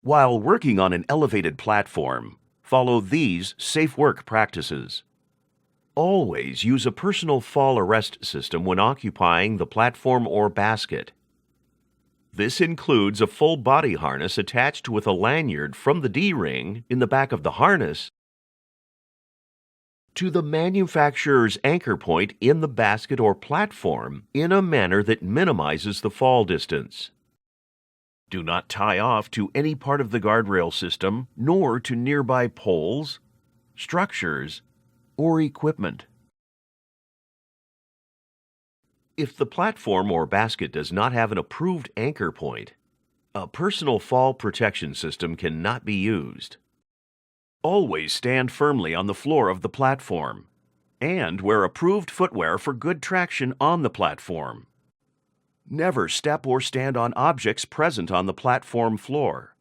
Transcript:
While working on an elevated platform, follow these safe work practices. Always use a personal fall arrest system when occupying the platform or basket. This includes a full body harness attached with a lanyard from the D-ring in the back of the harness to the manufacturer's anchor point in the basket or platform in a manner that minimizes the fall distance. Do not tie off to any part of the guardrail system, nor to nearby poles, structures, or equipment. If the platform or basket does not have an approved anchor point, a personal fall protection system cannot be used. Always stand firmly on the floor of the platform and wear approved footwear for good traction on the platform. Never step or stand on objects present on the platform floor.